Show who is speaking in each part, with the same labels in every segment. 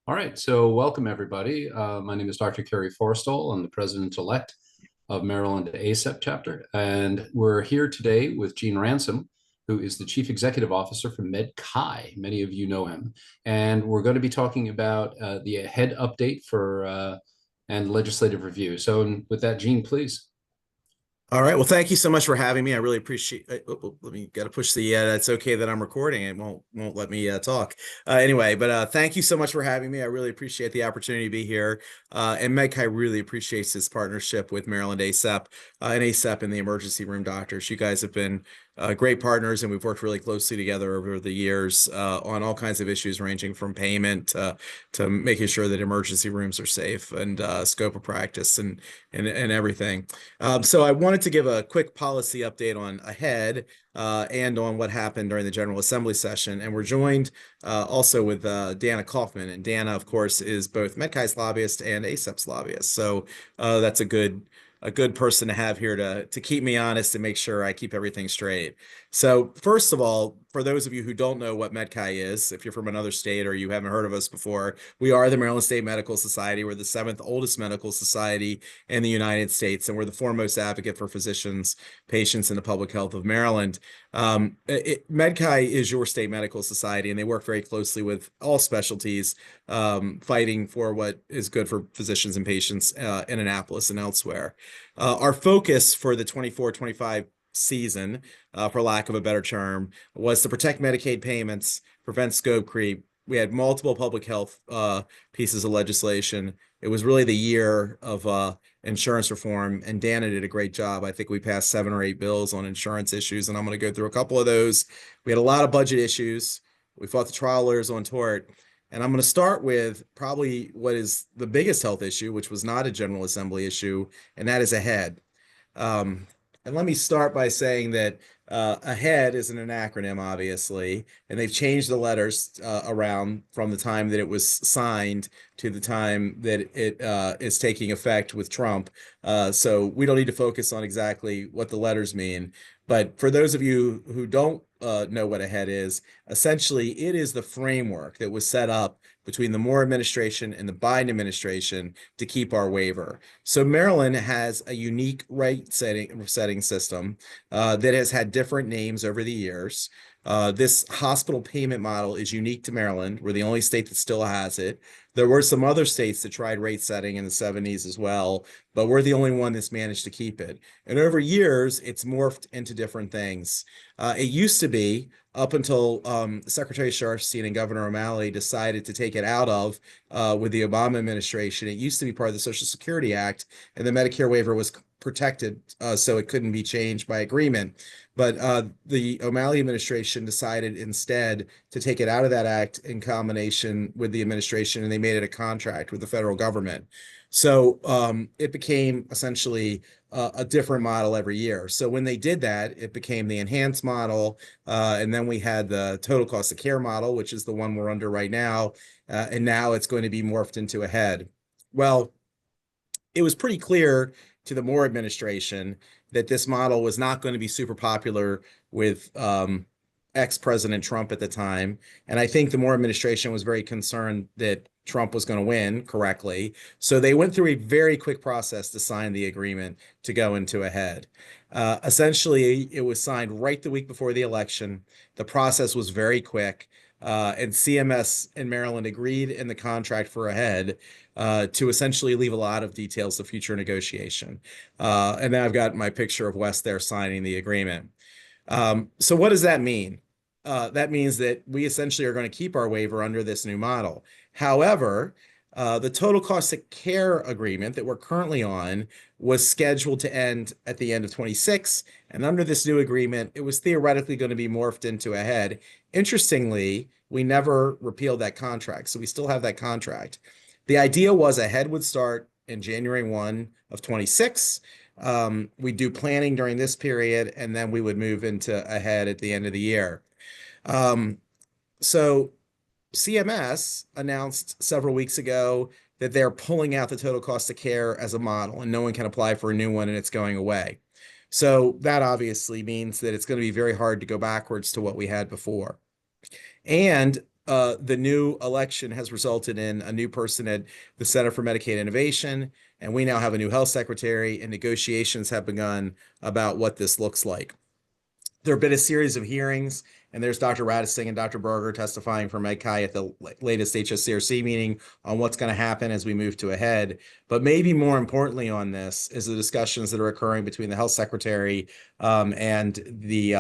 Speaker 1: All right, so welcome everybody. My name is Dr. Kerry Forstall. I'm the president-elect of Maryland ACEP chapter, and we're here today with Gene Ransom, who is the Chief Executive Officer for MedChi. Many of you know him, and we're going to be talking about the AHEAD update for and legislative review. So with that, Gene, please.
Speaker 2: All right. Well, thank you so much for having me. I really appreciate. Let me got to push the. That's okay that I'm recording. It won't let me talk. Anyway, but thank you so much for having me. I really appreciate the opportunity to be here. And MedChi really appreciates this partnership with Maryland ACEP and ACEP and the emergency room doctors. You guys have been great partners, and we've worked really closely together over the years on all kinds of issues, ranging from payment to making sure that emergency rooms are safe and scope of practice and everything. So I wanted to give a quick policy update on AHEAD and on what happened during the General Assembly session. And we're joined also with Dana Kaufman. And Dana, of course, is both MedChi's lobbyist and ACEP's lobbyist. So that's a good person to have here to keep me honest and make sure I keep everything straight. So first of all, for those of you who don't know what MedChi is, if you're from another state or you haven't heard of us before, we are the Maryland State Medical Society. We're the 7th oldest medical society in the United States, and we're the foremost advocate for physicians, patients, and the public health of Maryland. MedChi is your state medical society, and they work very closely with all specialties, fighting for what is good for physicians and patients in Annapolis and elsewhere. Our focus for the 24-25 season, for lack of a better term, was to protect Medicaid payments, prevent scope creep. We had multiple public health pieces of legislation. It was really the year of insurance reform, and Dana did a great job. I think we passed 7 or 8 bills on insurance issues, and I'm going to go through a couple of those. We had a lot of budget issues. We fought the trial lawyers on tort. And I'm going to start with probably what is the biggest health issue, which was not a General Assembly issue, and that is AHEAD. And let me start by saying that AHEAD isn't an acronym, obviously, and they've changed the letters around from the time that it was signed to the time that it is taking effect with Trump. So we don't need to focus on exactly what the letters mean. But for those of you who don't know what AHEAD is, essentially it is the framework that was set up between the Moore administration and the Biden administration to keep our waiver. So Maryland has a unique rate setting system that has had different names over the years. This hospital payment model is unique to Maryland. We're the only state that still has it. There were some other states that tried rate setting in the 70s as well, but we're the only one that's managed to keep it. And over years, it's morphed into different things. It used to be, up until Secretary Sharfstein and Governor O'Malley decided to take it out of with the Obama administration, it used to be part of the Social Security Act, and the Medicare waiver was protected, so it couldn't be changed by agreement. But the O'Malley administration decided instead to take it out of that act in combination with the administration, and they made it a contract with the federal government. So it became essentially a different model every year. So when they did that, it became the enhanced model, and then we had the total cost of care model, which is the one we're under right now, and now it's going to be morphed into AHEAD. Well, it was pretty clear to the Moore administration that this model was not going to be super popular with ex-President Trump at the time. And I think the Moore administration was very concerned that Trump was going to win correctly. So they went through a very quick process to sign the agreement to go into AHEAD. Essentially, it was signed right the week before the election. The process was very quick. And CMS in Maryland agreed in the contract for AHEAD to essentially leave a lot of details of future negotiation. And then I've got my picture of Wes there signing the agreement. So what does that mean? That means that we essentially are going to keep our waiver under this new model. However, the total cost of care agreement that we're currently on was scheduled to end at the end of 26. And under this new agreement, it was theoretically going to be morphed into AHEAD. Interestingly, we never repealed that contract. So we still have that contract. The idea was AHEAD would start in January 1 of 26. We do planning during this period, and then we would move into AHEAD at the end of the year. So CMS announced several weeks ago that they're pulling out the total cost of care as a model, and no one can apply for a new one, and it's going away. So that obviously means that it's going to be very hard to go backwards to what we had before. And the new election has resulted in a new person at the Center for Medicaid Innovation, and we now have a new health secretary, and negotiations have begun about what this looks like. There have been a series of hearings, and there's Dr. Radising and Dr. Berger testifying for MedChi at the latest HSCRC meeting on what's going to happen as we move to a head. But maybe more importantly on this is the discussions that are occurring between the health secretary and the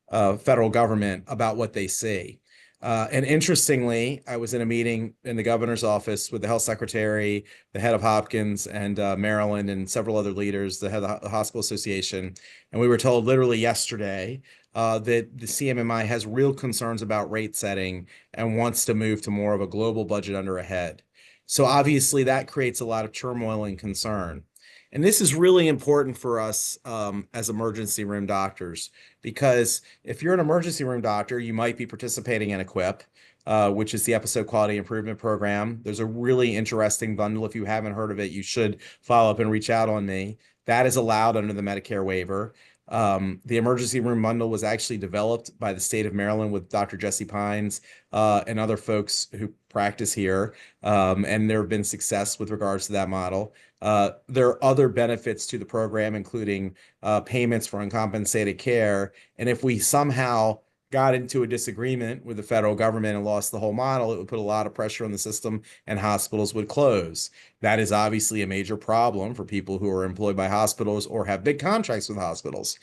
Speaker 2: federal government about what they see. And interestingly, I was in a meeting in the governor's office with the health secretary, the head of Hopkins and Maryland, and several other leaders, the head of the hospital association. And we were told literally yesterday that the CMMI has real concerns about rate setting and wants to move to more of a global budget under a head. So obviously that creates a lot of turmoil and concern. And this is really important for us as emergency room doctors, because if you're an emergency room doctor, you might be participating in ACEP, which is the Episode Quality Improvement Program. There's a really interesting bundle. If you haven't heard of it, you should follow up and reach out on me. That is allowed under the Medicare waiver. The emergency room bundle was actually developed by the state of Maryland with Dr. Jesse Pines and other folks who practice here. And there have been success with regards to that model. There are other benefits to the program, including payments for uncompensated care. And if we somehow got into a disagreement with the federal government and lost the whole model, it would put a lot of pressure on the system and hospitals would close. That is obviously a major problem for people who are employed by hospitals or have big contracts with hospitals.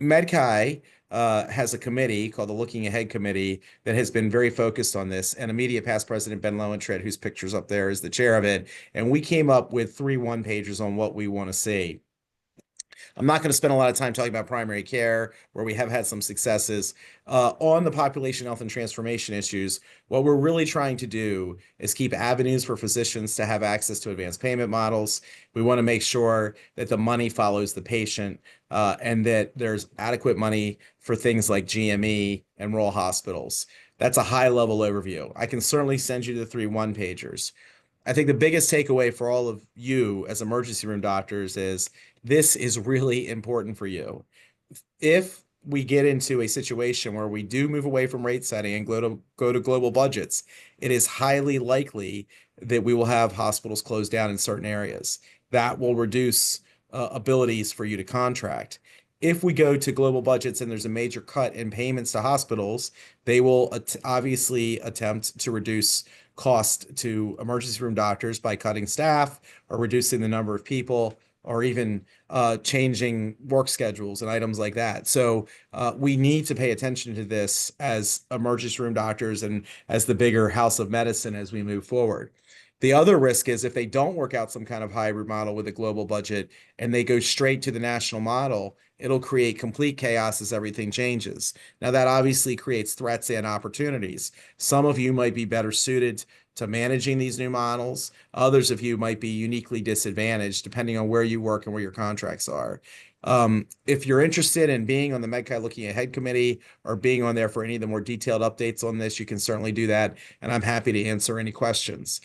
Speaker 2: MedChi has a committee called the Looking Ahead Committee that has been very focused on this, and immediate past President Ben Lowentritt, whose picture's up there, is the chair of it. And we came up with 3 one-pagers on what we want to see. I'm not going to spend a lot of time talking about primary care, where we have had some successes. On the population health and transformation issues, what we're really trying to do is keep avenues for physicians to have access to advanced payment models. We want to make sure that the money follows the patient and that there's adequate money for things like GME and rural hospitals. That's a high-level overview. I can certainly send you the 3 one-pagers. I think the biggest takeaway for all of you as emergency room doctors is this is really important for you. If we get into a situation where we do move away from rate setting and go to global budgets, it is highly likely that we will have hospitals closed down in certain areas. That will reduce abilities for you to contract. If we go to global budgets and there's a major cut in payments to hospitals, they will obviously attempt to reduce cost to emergency room doctors by cutting staff or reducing the number of people or even changing work schedules and items like that. So we need to pay attention to this as emergency room doctors and as the bigger house of medicine as we move forward. The other risk is if they don't work out some kind of hybrid model with a global budget and they go straight to the national model, it'll create complete chaos as everything changes. Now, that obviously creates threats and opportunities. Some of you might be better suited to managing these new models. Others of you might be uniquely disadvantaged depending on where you work and where your contracts are. If you're interested in being on the MedChi Looking Ahead Committee or being on there for any of the more detailed updates on this, you can certainly do that, and I'm happy to answer any questions.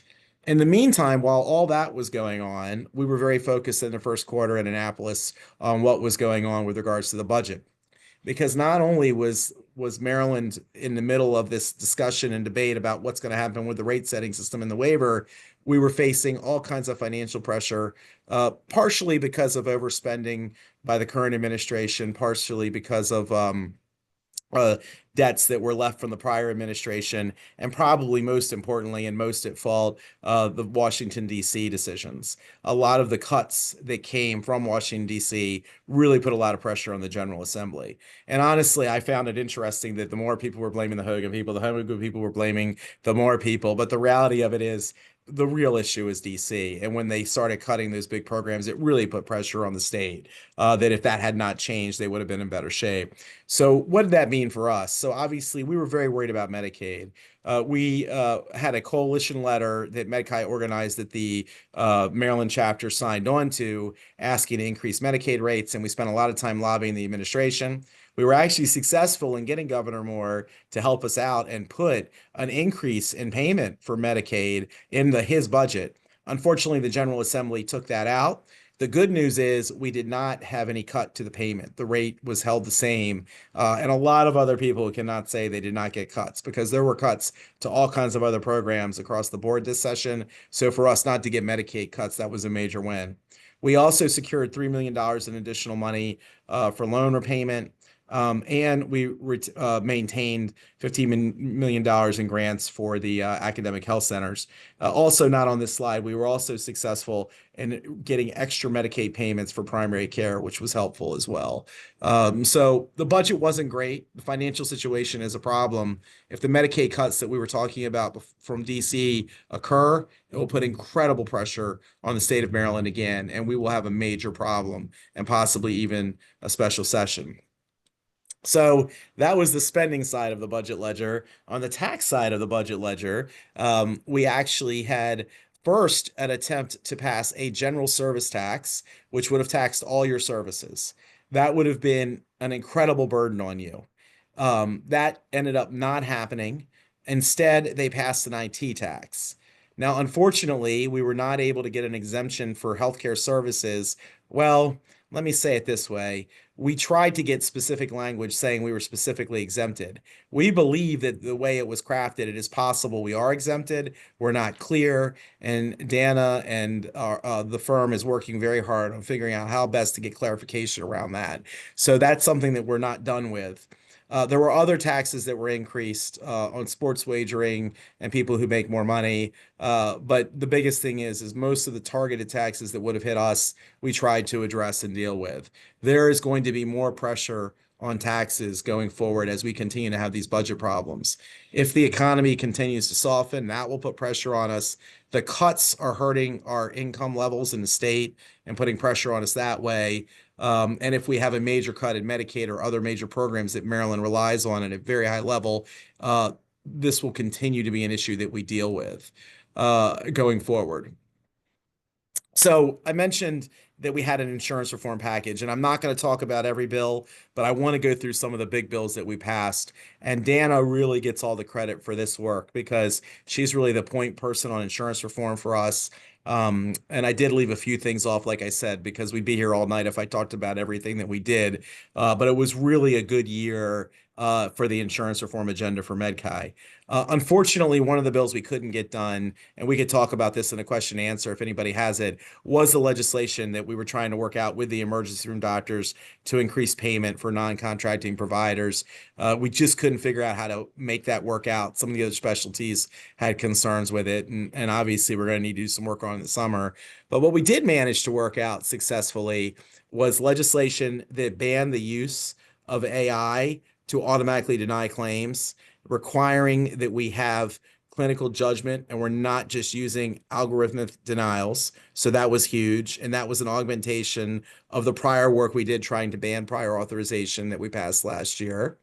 Speaker 2: In the meantime, while all that was going on, we were very focused in the first quarter in Annapolis on what was going on with regards to the budget. Because not only was Maryland in the middle of this discussion and debate about what's going to happen with the rate setting system and the waiver, we were facing all kinds of financial pressure, partially because of overspending by the current administration, partially because of debts that were left from the prior administration, and probably most importantly and most at fault, the Washington, D.C. decisions. A lot of the cuts that came from Washington, D.C. really put a lot of pressure on the General Assembly. And honestly, I found it interesting that the more people were blaming the Hogan people, the Hogan people were blaming the Moore people. But the reality of it is, the real issue is DC. And when they started cutting those big programs, it really put pressure on the state that if that had not changed, they would have been in better shape. So what did that mean for us? So obviously, we were very worried about Medicaid. We had a coalition letter that MedChi organized that the Maryland chapter signed on to, asking to increase Medicaid rates, and we spent a lot of time lobbying the administration. We were actually successful in getting Governor Moore to help us out and put an increase in payment for Medicaid in his budget. Unfortunately, the General Assembly took that out. The good news is we did not have any cut to the payment. The rate was held the same. And a lot of other people cannot say they did not get cuts because there were cuts to all kinds of other programs across the board this session. So for us not to get Medicaid cuts, that was a major win. We also secured $3 million in additional money for loan repayment. And we maintained $15 million in grants for the academic health centers. Also not on this slide, we were also successful in getting extra Medicaid payments for primary care, which was helpful as well. So the budget wasn't great. The financial situation is a problem. If the Medicaid cuts that we were talking about from DC occur, it will put incredible pressure on the state of Maryland again, and we will have a major problem and possibly even a special session. So that was the spending side of the budget ledger. On the tax side of the budget ledger, we actually had first an attempt to pass a general service tax, which would have taxed all your services. That would have been an incredible burden on you. That ended up not happening. Instead, they passed an IT tax. Now, unfortunately, we were not able to get an exemption for healthcare services. Well, let me say it this way. We tried to get specific language saying we were specifically exempted. We believe that the way it was crafted, it is possible we are exempted. We're not clear. And Dana and the firm is working very hard on figuring out how best to get clarification around that. So that's something that we're not done with. There were other taxes that were increased on sports wagering and people who make more money. But the biggest thing is most of the targeted taxes that would have hit us, we tried to address and deal with. There is going to be more pressure on taxes going forward as we continue to have these budget problems. If the economy continues to soften, that will put pressure on us. The cuts are hurting our income levels in the state and putting pressure on us that way. And if we have a major cut in Medicaid or other major programs that Maryland relies on at a very high level, this will continue to be an issue that we deal with going forward. So I mentioned that we had an insurance reform package, and I'm not going to talk about every bill, but I want to go through some of the big bills that we passed. And Dana really gets all the credit for this work because she's really the point person on insurance reform for us. And I did leave a few things off, like I said, because we'd be here all night if I talked about everything that we did. But it was really a good year for the insurance reform agenda for MedChi. Unfortunately, one of the bills we couldn't get done, and we could talk about this in a question and answer if anybody has it, was the legislation that we were trying to work out with the emergency room doctors to increase payment for non-contracting providers. We just couldn't figure out how to make that work out. Some of the other specialties had concerns with it, and obviously we're going to need to do some work on it in the summer. But what we did manage to work out successfully was legislation that banned the use of AI to automatically deny claims, requiring that we have clinical judgment and we're not just using algorithmic denials. So that was huge. And that was an augmentation of the prior work we did trying to ban prior authorization that we passed last year.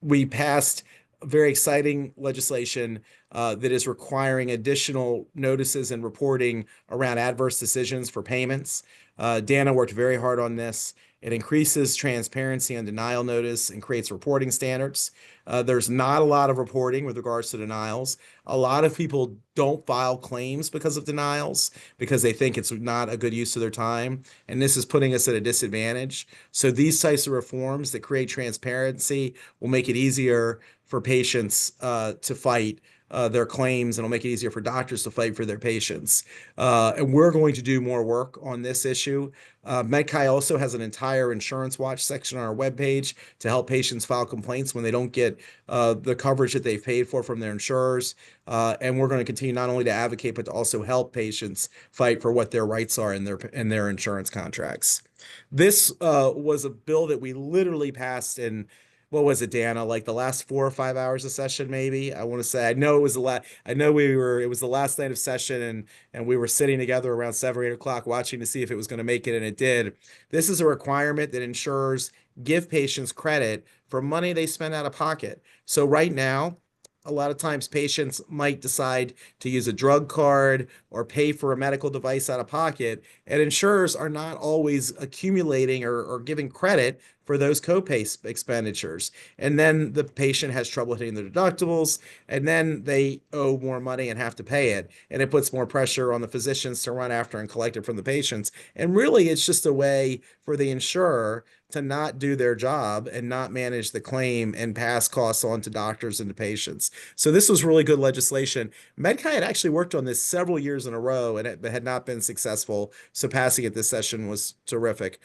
Speaker 2: We passed very exciting legislation that is requiring additional notices and reporting around adverse decisions for payments. Dana worked very hard on this. It increases transparency on denial notice and creates reporting standards. There's not a lot of reporting with regards to denials. A lot of people don't file claims because of denials because they think it's not a good use of their time. And this is putting us at a disadvantage. So these types of reforms that create transparency will make it easier for patients to fight their claims, and it'll make it easier for doctors to fight for their patients. And we're going to do more work on this issue. MedChi also has an entire insurance watch section on our webpage to help patients file complaints when they don't get the coverage that they've paid for from their insurers. And we're going to continue not only to advocate, but to also help patients fight for what their rights are in their insurance contracts. This was a bill that we literally passed in, what was it, Dana? Like the last 4 or 5 hours of session, maybe. I want to say, I know it was the last. I know it was the last night of session, and we were sitting together around 7 or 8 o'clock watching to see if it was going to make it, and it did. This is a requirement that insurers give patients credit for money they spend out of pocket. So right now, a lot of times patients might decide to use a drug card or pay for a medical device out of pocket, and insurers are not always accumulating or giving credit for those copay expenditures. And then the patient has trouble hitting their deductibles, and then they owe more money and have to pay it. And it puts more pressure on the physicians to run after and collect it from the patients. And really, it's just a way for the insurer to not do their job and not manage the claim and pass costs on to doctors and to patients. So this was really good legislation. MedChi had actually worked on this several years in a row and it had not been successful. So passing it this session was terrific.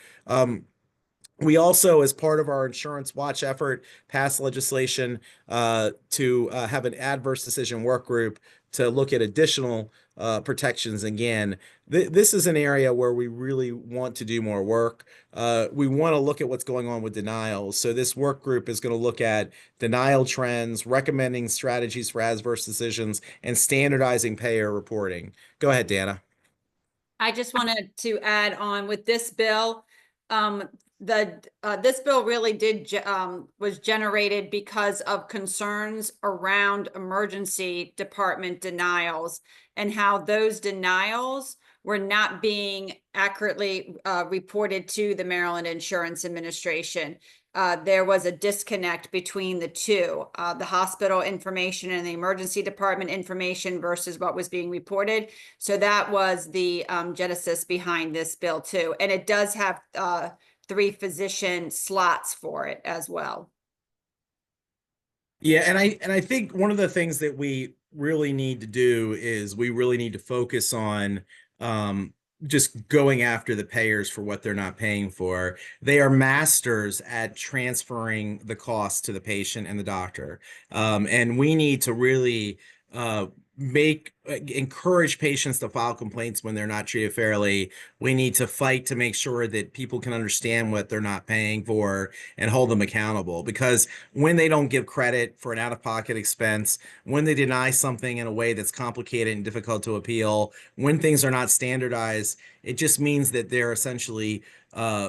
Speaker 2: We also, as part of our insurance watch effort, passed legislation to have an adverse decision work group to look at additional protections. Again, this is an area where we really want to do more work. We want to look at what's going on with denials. So this work group is going to look at denial trends, recommending strategies for adverse decisions, and standardizing payer reporting. Go ahead, Dana.
Speaker 3: I just wanted to add on with this bill. This bill really was generated because of concerns around emergency department denials and how those denials were not being accurately reported to the Maryland Insurance Administration. There was a disconnect between the two, the hospital information and the emergency department information versus what was being reported. So that was the genesis behind this bill too. And it does have 3 physician slots for it as well.
Speaker 2: Yeah, and I think one of the things that we really need to do is we really need to focus on just going after the payers for what they're not paying for. They are masters at transferring the cost to the patient and the doctor. And we need to really encourage patients to file complaints when they're not treated fairly. We need to fight to make sure that people can understand what they're not paying for and hold them accountable. Because when they don't give credit for an out-of-pocket expense, when they deny something in a way that's complicated and difficult to appeal, when things are not standardized, it just means that they're essentially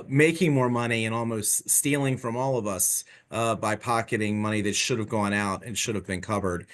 Speaker 2: making more money and almost stealing from all of us by pocketing money that should have gone out and should have been covered.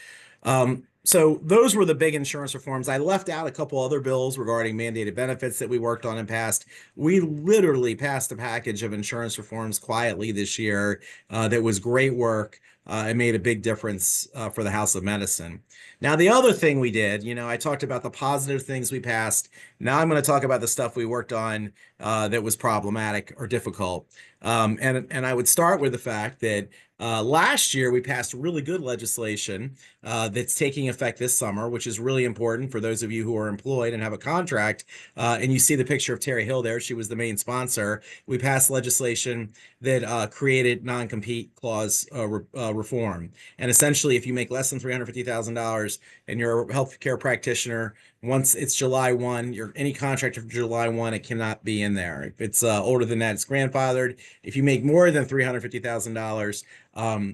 Speaker 2: So those were the big insurance reforms. I left out a couple other bills regarding mandated benefits that we worked on and passed. We literally passed a package of insurance reforms quietly this year that was great work. It made a big difference for the House of Medicine. Now, the other thing we did, I talked about the positive things we passed. Now I'm going to talk about the stuff we worked on that was problematic or difficult. And I would start with the fact that last year we passed really good legislation that's taking effect this summer, which is really important for those of you who are employed and have a contract. And you see the picture of Terry Hill there. She was the main sponsor. We passed legislation that created non-compete clause reform. And essentially, if you make less than $350,000 and you're a healthcare practitioner, once it's July 1, any contract after July 1, it cannot be in there. If it's older than that, it's grandfathered. If you make more than $350,000,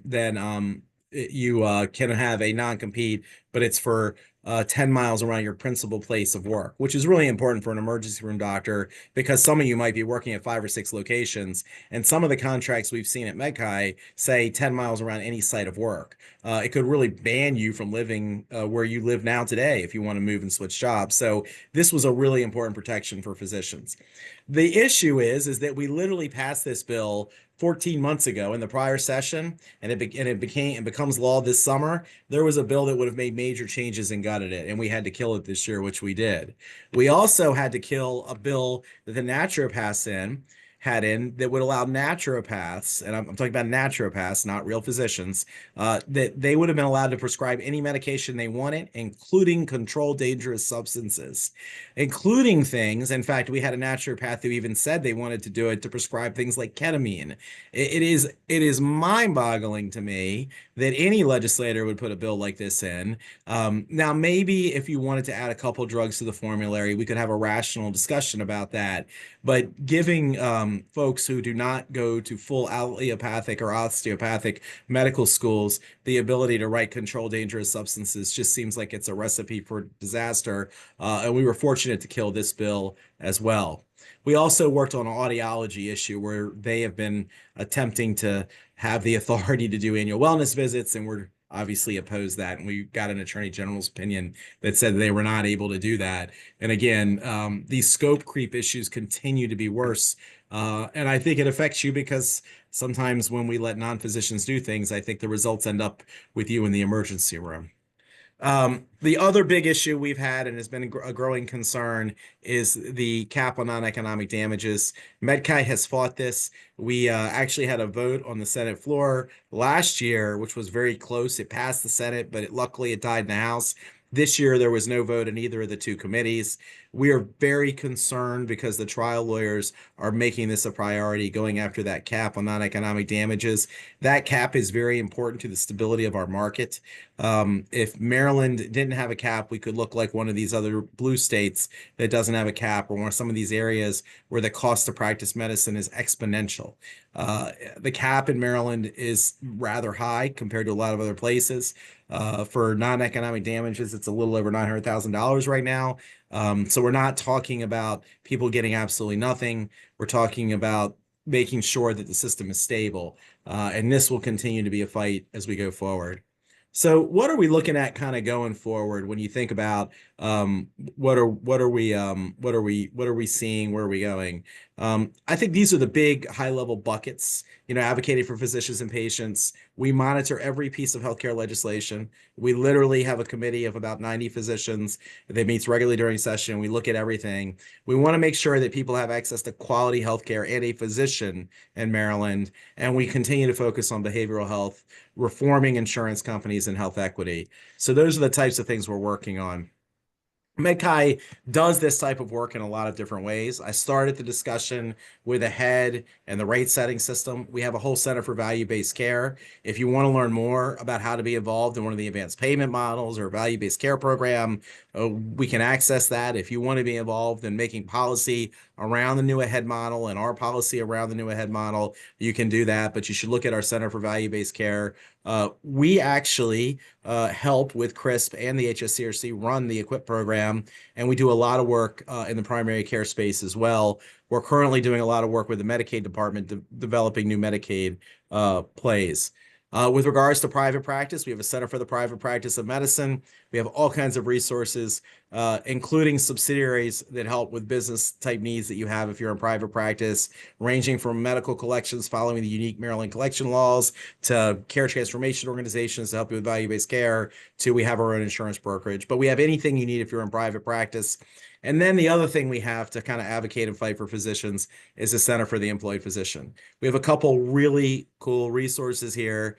Speaker 2: then you can have a non-compete, but it's for 10 miles around your principal place of work, which is really important for an emergency room doctor because some of you might be working at 5 or 6 locations. And some of the contracts we've seen at MedChi say 10 miles around any site of work. It could really ban you from living where you live now today if you want to move and switch jobs. So this was a really important protection for physicians. The issue is that we literally passed this bill 14 months ago in the prior session, and it becomes law this summer. There was a bill that would have made major changes and gutted it, and we had to kill it this year, which we did. We also had to kill a bill that the naturopaths had in that would allow naturopaths, and I'm talking about naturopaths, not real physicians, that they would have been allowed to prescribe any medication they wanted, including controlled dangerous substances, including things. In fact, we had a naturopath who even said they wanted to do it to prescribe things like ketamine. It is mind-boggling to me that any legislator would put a bill like this in. Now, maybe if you wanted to add a couple drugs to the formulary, we could have a rational discussion about that. But giving folks who do not go to full allopathic or osteopathic medical schools the ability to write controlled dangerous substances just seems like it's a recipe for disaster. And we were fortunate to kill this bill as well. We also worked on an audiology issue where they have been attempting to have the authority to do annual wellness visits, and we're obviously opposed that. And we got an attorney general's opinion that said they were not able to do that. And again, these scope creep issues continue to be worse. And I think it affects you because sometimes when we let non-physicians do things, I think the results end up with you in the emergency room. The other big issue we've had, and has been a growing concern, is the cap on non-economic damages. MedChi has fought this. We actually had a vote on the Senate floor last year, which was very close. It passed the Senate, but luckily it died in the House. This year, there was no vote in either of the two committees. We are very concerned because the trial lawyers are making this a priority, going after that cap on non-economic damages. That cap is very important to the stability of our market. If Maryland didn't have a cap, we could look like one of these other blue states that doesn't have a cap, or one of some of these areas where the cost to practice medicine is exponential. The cap in Maryland is rather high compared to a lot of other places. For non-economic damages, it's a little over $900,000 right now. So we're not talking about people getting absolutely nothing. We're talking about making sure that the system is stable. And this will continue to be a fight as we go forward. So what are we looking at kind of going forward when you think about what are we seeing, where are we going? I think these are the big high-level buckets, advocating for physicians and patients. We monitor every piece of healthcare legislation. We literally have a committee of about 90 physicians that meets regularly during session. We look at everything. We want to make sure that people have access to quality healthcare and a physician in Maryland. And we continue to focus on behavioral health, reforming insurance companies, and health equity. So those are the types of things we're working on. MedChi does this type of work in a lot of different ways. I started the discussion with a head and the rate setting system. We have a whole Center for Value-Based Care. If you want to learn more about how to be involved in one of the advanced payment models or value-based care program, we can access that. If you want to be involved in making policy around the new AHEAD model and our policy around the new AHEAD model, you can do that, but you should look at our Center for Value-Based Care. We actually help with CRISP and the HSCRC run the EQUIP program, and we do a lot of work in the primary care space as well. We're currently doing a lot of work with the Medicaid department, developing new Medicaid plays. With regards to private practice, we have a Center for the Private Practice of Medicine. We have all kinds of resources, including subsidiaries that help with business type needs that you have if you're in private practice, ranging from medical collections following the unique Maryland collection laws to care transformation organizations to help you with value-based care, to we have our own insurance brokerage. But we have anything you need if you're in private practice. And then the other thing we have to kind of advocate and fight for physicians is the Center for the Employed Physician. We have a couple really cool resources here.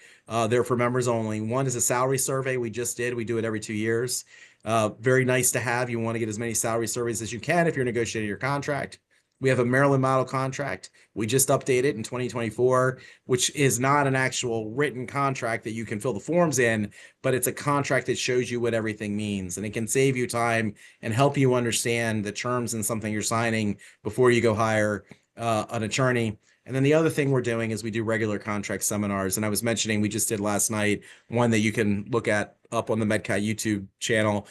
Speaker 2: They're for members only. One is a salary survey we just did. We do it every 2 years. Very nice to have. You want to get as many salary surveys as you can if you're negotiating your contract. We have a Maryland model contract. We just updated in 2024, which is not an actual written contract that you can fill the forms in, but it's a contract that shows you what everything means. And it can save you time and help you understand the terms in something you're signing before you go hire an attorney. And then the other thing we're doing is we do regular contract seminars. And I was mentioning, we just did last night one that you can look at up on the MedChi YouTube channel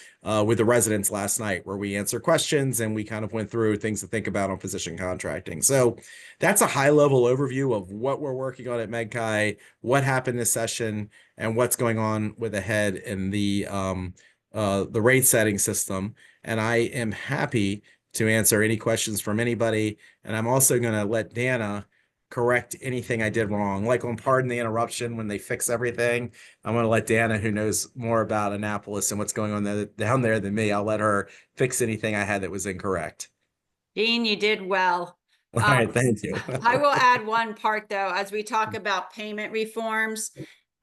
Speaker 2: with the residents last night, where we answer questions and we kind of went through things to think about on physician contracting. So that's a high level overview of what we're working on at MedChi, what happened this session, and what's going on with AHEAD and the rate setting system. And I am happy to answer any questions from anybody. And I'm also going to let Dana correct anything I did wrong. Like on Pardon the Interruption, when they fix everything, I'm going to let Dana, who knows more about Annapolis and what's going on down there than me, I'll let her fix anything I had that was incorrect.
Speaker 3: Dean, you did well.
Speaker 2: All right, thank you.
Speaker 3: I will add one part, though, as we talk about payment reforms.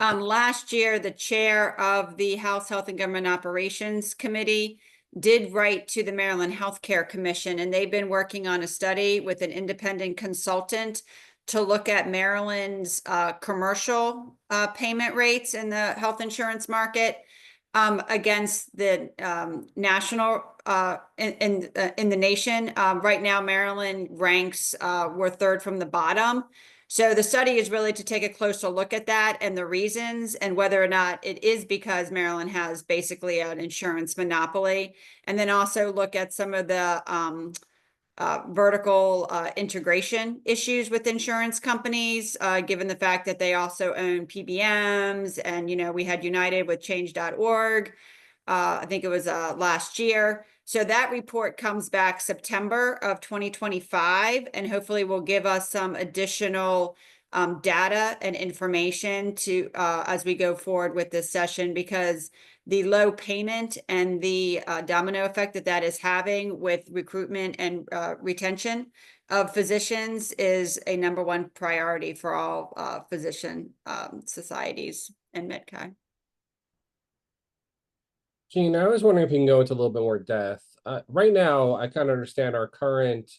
Speaker 3: Last year, the chair of the House Health and Government Operations Committee did write to the Maryland Healthcare Commission, and they've been working on a study with an independent consultant to look at Maryland's commercial payment rates in the health insurance market against the national in the nation. Right now, Maryland ranks, we're third from the bottom. So the study is really to take a closer look at that and the reasons, and whether or not it is because Maryland has basically an insurance monopoly, and then also look at some of the vertical integration issues with insurance companies, given the fact that they also own PBMs, and we had United with Change.org. I think it was last year. So that report comes back September of 2025, and hopefully will give us some additional data and information to as we go forward with this session, because the low payment and the domino effect that is having with recruitment and retention of physicians is a #1 priority for all physician societies and MedChi.
Speaker 4: Gene, I was wondering if you can go into a little bit more depth. Right now, I kind of understand our current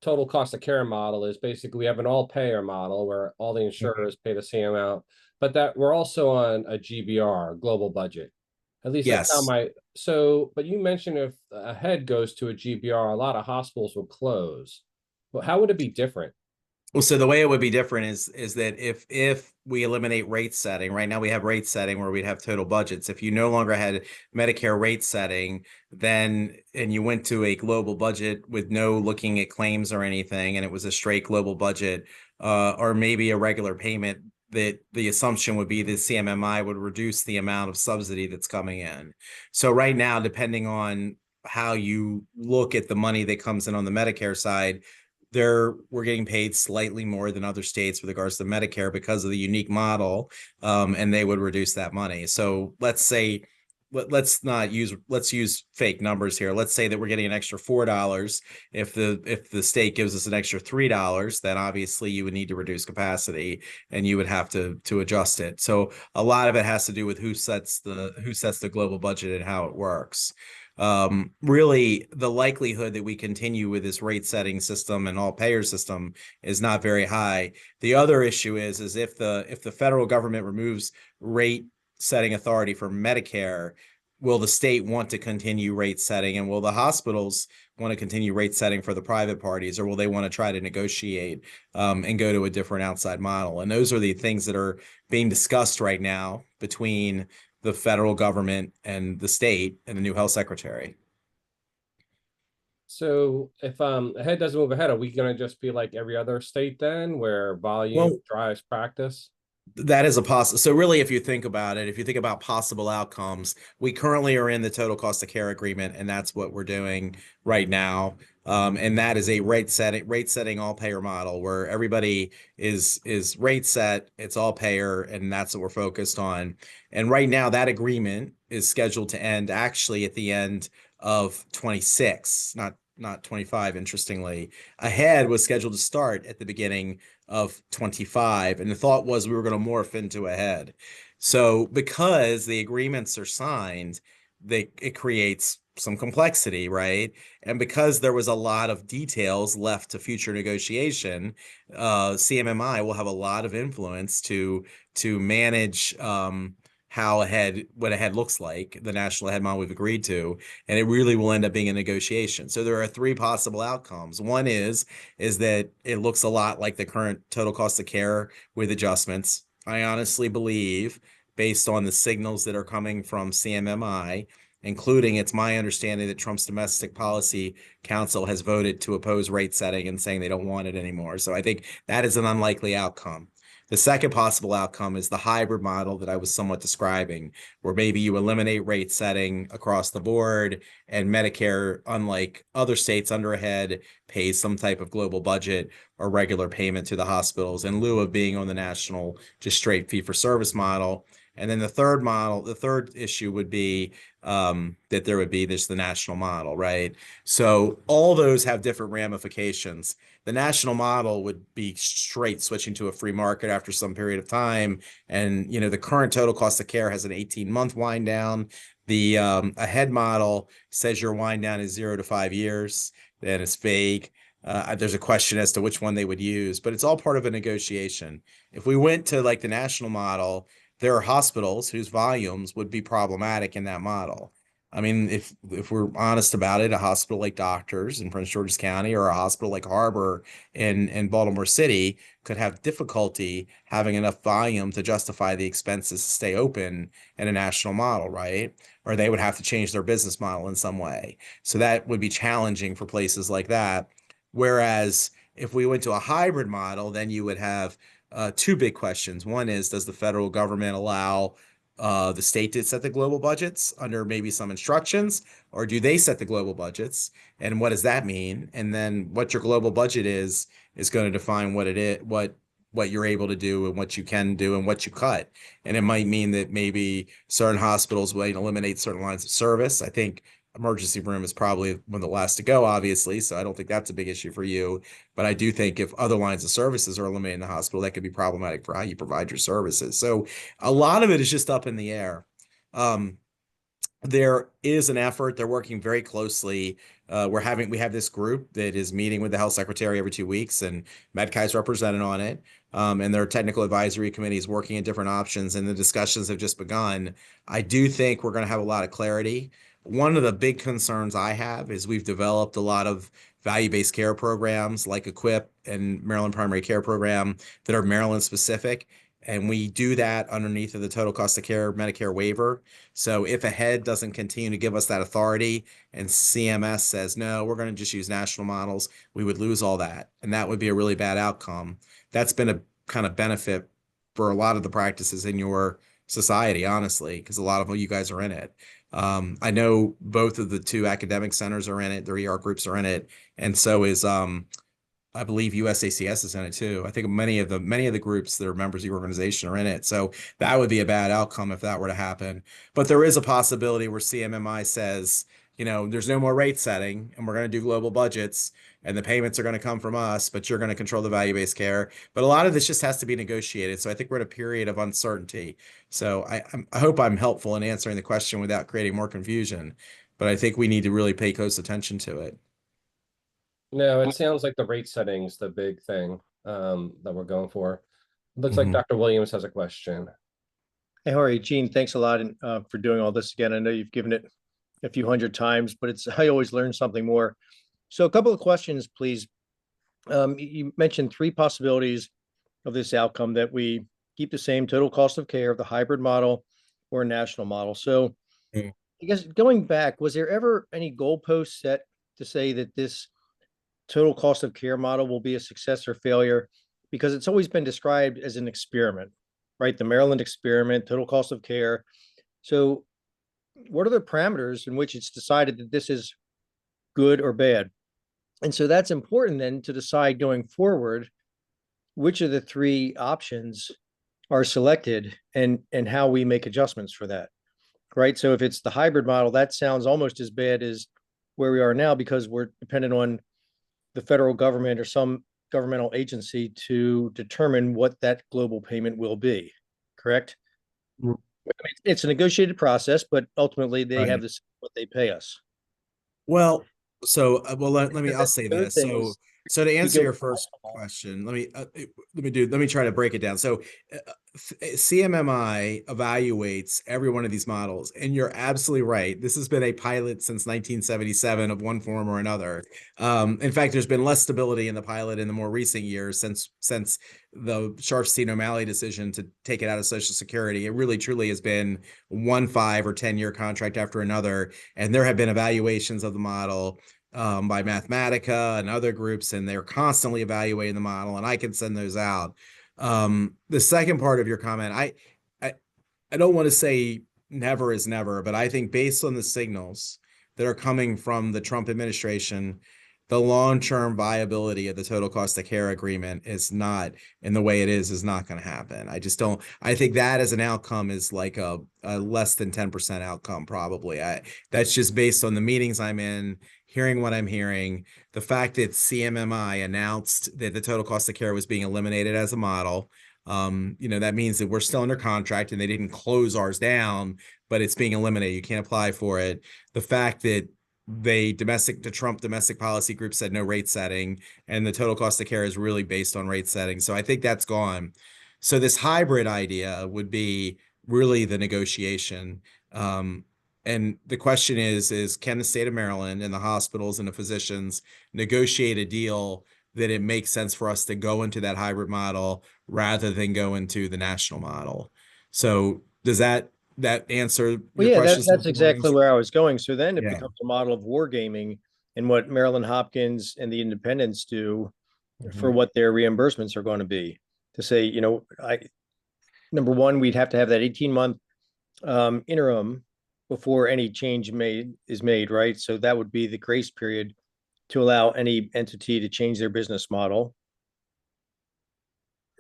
Speaker 4: total cost of care model is basically we have an all-payer model where all the insurers pay the same amount, but that we're also on a GBR, global budget. At least that's how but you mentioned if a head goes to a GBR, a lot of hospitals will close. Well, how would it be different?
Speaker 2: Well, so the way it would be different is that if we eliminate rate setting, right now we have rate setting where we'd have total budgets. If you no longer had Medicare rate setting, then and you went to a global budget with no looking at claims or anything, and it was a straight global budget, or maybe a regular payment, that the assumption would be that CMMI would reduce the amount of subsidy that's coming in. So right now, depending on how you look at the money that comes in on the Medicare side, we're getting paid slightly more than other states with regards to Medicare because of the unique model, and they would reduce that money. So let's say, let's use fake numbers here. Let's say that we're getting an extra $4. If the state gives us an extra $3, then obviously you would need to reduce capacity and you would have to adjust it. So a lot of it has to do with who sets the global budget and how it works. Really, the likelihood that we continue with this rate setting system and all payer system is not very high. The other issue is if the federal government removes rate setting authority for Medicare, will the state want to continue rate setting, and will the hospitals want to continue rate setting for the private parties, or will they want to try to negotiate and go to a different outside model? And those are the things that are being discussed right now between the federal government and the state and the new health secretary.
Speaker 4: So if a head doesn't move ahead, are we going to just be like every other state then, where volume drives practice?
Speaker 2: That is a possible. So really, if you think about it, if you think about possible outcomes, we currently are in the total cost of care agreement, and that's what we're doing right now. And that is a rate setting all payer model where everybody is rate set, it's all payer, and that's what we're focused on. And right now, that agreement is scheduled to end actually at the end of 26, not 25, interestingly. Ahead was scheduled to start at the beginning of 25, and the thought was we were going to morph into ahead. So because the agreements are signed, it creates some complexity, right? And because there was a lot of details left to future negotiation, CMMI will have a lot of influence to manage what ahead looks like, the national ahead model we've agreed to, and it really will end up being a negotiation. So there are 3 possible outcomes. One is that it looks a lot like the current total cost of care with adjustments. I honestly believe, based on the signals that are coming from CMMI, including it's my understanding that Trump's Domestic Policy Council has voted to oppose rate setting and saying they don't want it anymore. So I think that is an unlikely outcome. The second possible outcome is the hybrid model that I was somewhat describing, where maybe you eliminate rate setting across the board, and Medicare, unlike other states under a head, pays some type of global budget or regular payment to the hospitals in lieu of being on the national, just straight fee-for-service model. And then the third issue would be that there would be the national model, right? So all those have different ramifications. The national model would be straight switching to a free market after some period of time. And, the current total cost of care has an 18-month wind down. The ahead model says your wind down is 0 to 5 years. Then it's vague. There's a question as to which one they would use, but it's all part of a negotiation. If we went to the national model, there are hospitals whose volumes would be problematic in that model. I mean, if we're honest about it, a hospital like Doctors in Prince George's County or a hospital like Harbor in Baltimore City could have difficulty having enough volume to justify the expenses to stay open in a national model, right? Or they would have to change their business model in some way. So that would be challenging for places like that. Whereas if we went to a hybrid model, then you would have 2 big questions. One is, does the federal government allow the state to set the global budgets under maybe some instructions, or do they set the global budgets? And what does that mean? And then what your global budget is going to define what what you're able to do and what you can do and what you cut. And it might mean that maybe certain hospitals will eliminate certain lines of service. I think emergency room is probably one of the last to go, obviously. So I don't think that's a big issue for you. But I do think if other lines of services are eliminated in the hospital, that could be problematic for how you provide your services. So a lot of it is just up in the air. There is an effort. They're working very closely. We have this group that is meeting with the health secretary every 2 weeks, and MedChi is represented on it. And their technical advisory committee is working at different options, and the discussions have just begun. I do think we're going to have a lot of clarity. One of the big concerns I have is we've developed a lot of value-based care programs like ACEP and Maryland Primary Care Program that are Maryland specific. And we do that underneath of the total cost of care Medicare waiver. So if a head doesn't continue to give us that authority and CMS says, no, we're going to just use national models, we would lose all that. And that would be a really bad outcome. That's been a kind of benefit for a lot of the practices in your society, honestly, because a lot of you guys are in it. I know both of the two academic centers are in it, their ER groups are in it, and so is I believe USACS is in it too. I think many of the groups that are members of the organization are in it. So that would be a bad outcome if that were to happen. But there is a possibility where CMMI says, there's no more rate setting and we're going to do global budgets and the payments are going to come from us, but you're going to control the value-based care. But a lot of this just has to be negotiated. So I think we're in a period of uncertainty. So I hope I'm helpful in answering the question without creating more confusion. But I think we need to really pay close attention to it.
Speaker 4: No, it sounds like the rate setting's the big thing that we're going for. Looks like
Speaker 2: Mhm.
Speaker 4: Dr. Williams has a question.
Speaker 5: Hey, how are you, Gene? Thanks a lot for doing all this again. I know you've given it a few hundred times, but I always learn something more. So a couple of questions, please. You mentioned 3 possibilities of this outcome, that we keep the same total cost of care of the hybrid model or a national model. So
Speaker 2: Mm.
Speaker 5: I guess going back, was there ever any goalpost set to say that this total cost of care model will be a success or failure? Because it's always been described as an experiment, right? The Maryland experiment, total cost of care. So what are the parameters in which it's decided that this is good or bad? And so that's important then to decide going forward, which of the 3 options are selected and how we make adjustments for that, right? So if it's the hybrid model, that sounds almost as bad as where we are now, because we're dependent on the federal government or some governmental agency to determine what that global payment will be, correct? I mean, it's a negotiated process, but ultimately they have this, what they pay us.
Speaker 2: Well, I'll say
Speaker 5: Those
Speaker 2: this.
Speaker 5: things,
Speaker 2: So to answer
Speaker 5: go
Speaker 2: your first question, let me try to break it down. So CMMI evaluates every one of these models, and you're absolutely right. This has been a pilot since 1977 of one form or another. In fact, there's been less stability in the pilot in the more recent years since the Sharfstein-O'Malley decision to take it out of Social Security. It really truly has been 1 5 or 10-year contract after another, and there have been evaluations of the model by Mathematica and other groups, and they're constantly evaluating the model, and I can send those out. The second part of your comment, I don't want to say never is never, but I think based on the signals that are coming from the Trump administration, the long-term viability of the total cost of care agreement is not, in the way it is not going to happen. I think that as an outcome is like a less than 10% outcome, probably. That's just based on the meetings I'm in, hearing what I'm hearing, the fact that CMMI announced that the total cost of care was being eliminated as a model. That means that we're still under contract and they didn't close ours down, but it's being eliminated. You can't apply for it. The fact that the Trump domestic policy group said no rate setting, and the total cost of care is really based on rate setting. So I think that's gone. So this hybrid idea would be really the negotiation. And the question is can the state of Maryland and the hospitals and the physicians negotiate a deal that it makes sense for us to go into that hybrid model rather than go into the national model? So does that answer
Speaker 5: well,
Speaker 2: your
Speaker 5: yeah,
Speaker 2: question?
Speaker 5: that's exactly where I was going. So then it
Speaker 2: Yeah.
Speaker 5: becomes a model of wargaming, and what Maryland Hopkins and the independents do for what their reimbursements are going to be. To say, number one, we'd have to have that 18-month interim before any change is made, right? So that would be the grace period to allow any entity to change their business model,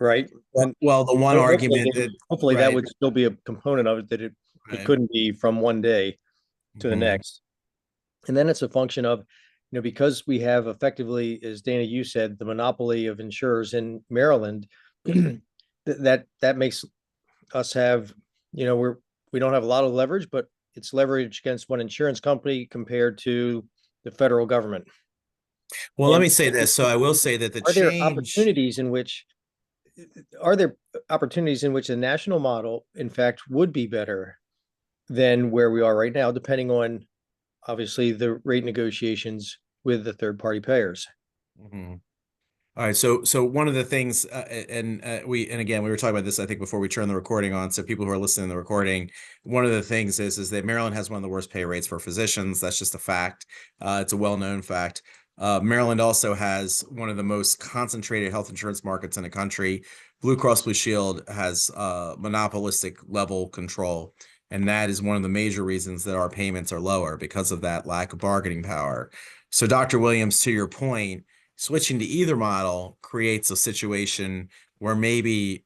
Speaker 5: right? And
Speaker 2: Well, the one argument that
Speaker 5: hopefully that
Speaker 2: right,
Speaker 5: would still be a component of it, that it
Speaker 2: right.
Speaker 5: couldn't be from one day to the
Speaker 2: Mhm.
Speaker 5: next. And then it's a function of, because we have effectively, as Dana, you said, the monopoly of insurers in Maryland, that makes us have, we don't have a lot of leverage, but it's leverage against one insurance company compared to the federal government.
Speaker 2: Well, let
Speaker 5: And
Speaker 2: me say this. So I will say that the
Speaker 5: are there
Speaker 2: change.
Speaker 5: opportunities in which the national model, in fact, would be better than where we are right now, depending on obviously the rate negotiations with the third party payers?
Speaker 2: Mhm. All right, so one of the things, and again, we were talking about this, I think, before we turned the recording on. So people who are listening to the recording, one of the things is that Maryland has one of the worst pay rates for physicians. That's just a fact. It's a well-known fact. Maryland also has one of the most concentrated health insurance markets in the country. Blue Cross Blue Shield has monopolistic level control, and that is one of the major reasons that our payments are lower, because of that lack of bargaining power. So, Dr. Williams, to your point, switching to either model creates a situation where maybe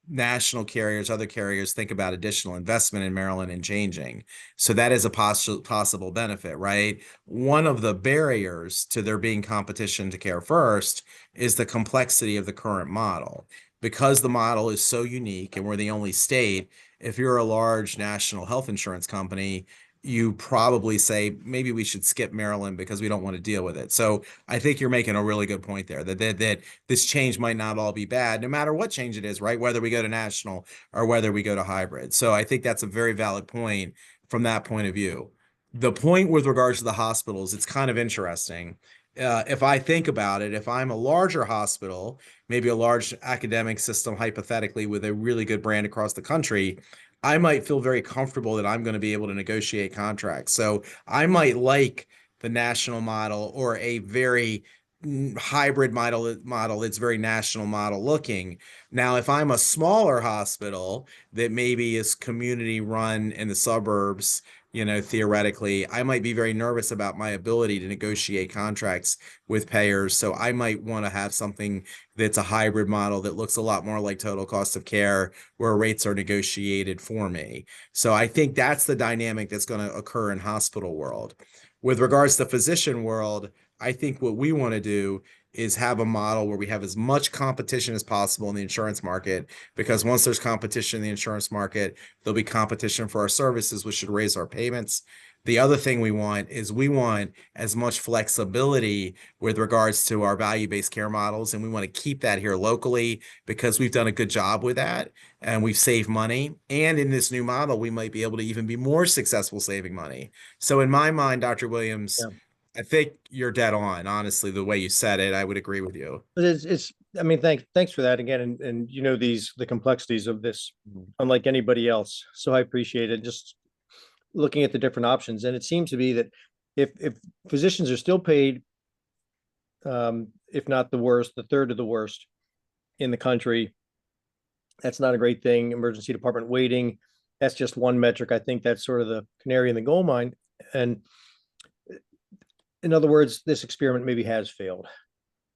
Speaker 2: national carriers, other carriers think about additional investment in Maryland and changing. So that is a possible benefit, right? One of the barriers to there being competition to Care First is the complexity of the current model. Because the model is so unique and we're the only state, if you're a large national health insurance company, you probably say, maybe we should skip Maryland because we don't want to deal with it. So I think you're making a really good point there, that this change might not all be bad, no matter what change it is, right? Whether we go to national or whether we go to hybrid. So I think that's a very valid point from that point of view. The point with regards to the hospitals, it's kind of interesting. If I think about it, if I'm a larger hospital, maybe a large academic system, hypothetically, with a really good brand across the country, I might feel very comfortable that I'm going to be able to negotiate contracts. So I might like the national model, or a very hybrid model that's very national model looking. Now, if I'm a smaller hospital that maybe is community run in the suburbs, theoretically, I might be very nervous about my ability to negotiate contracts with payers. So I might want to have something that's a hybrid model that looks a lot more like total cost of care, where rates are negotiated for me. So I think that's the dynamic that's going to occur in hospital world. With regards to physician world, I think what we want to do is have a model where we have as much competition as possible in the insurance market, because once there's competition in the insurance market, there'll be competition for our services, which should raise our payments. The other thing we want as much flexibility with regards to our value-based care models, and we want to keep that here locally, because we've done a good job with that and we've saved money. And in this new model, we might be able to even be more successful saving money. So in my mind, Dr. Williams,
Speaker 5: Yeah.
Speaker 2: I think you're dead on. Honestly, the way you said it, I would agree with you.
Speaker 5: But I mean, thanks for that again. And the complexities of this, unlike anybody else. So I appreciate it. Just looking at the different options. And it seems to be that if physicians are still paid, if not the worst, the third of the worst in the country, that's not a great thing. Emergency department waiting, that's just one metric. I think that's sort of the canary in the coal mine. And in other words, this experiment maybe has failed,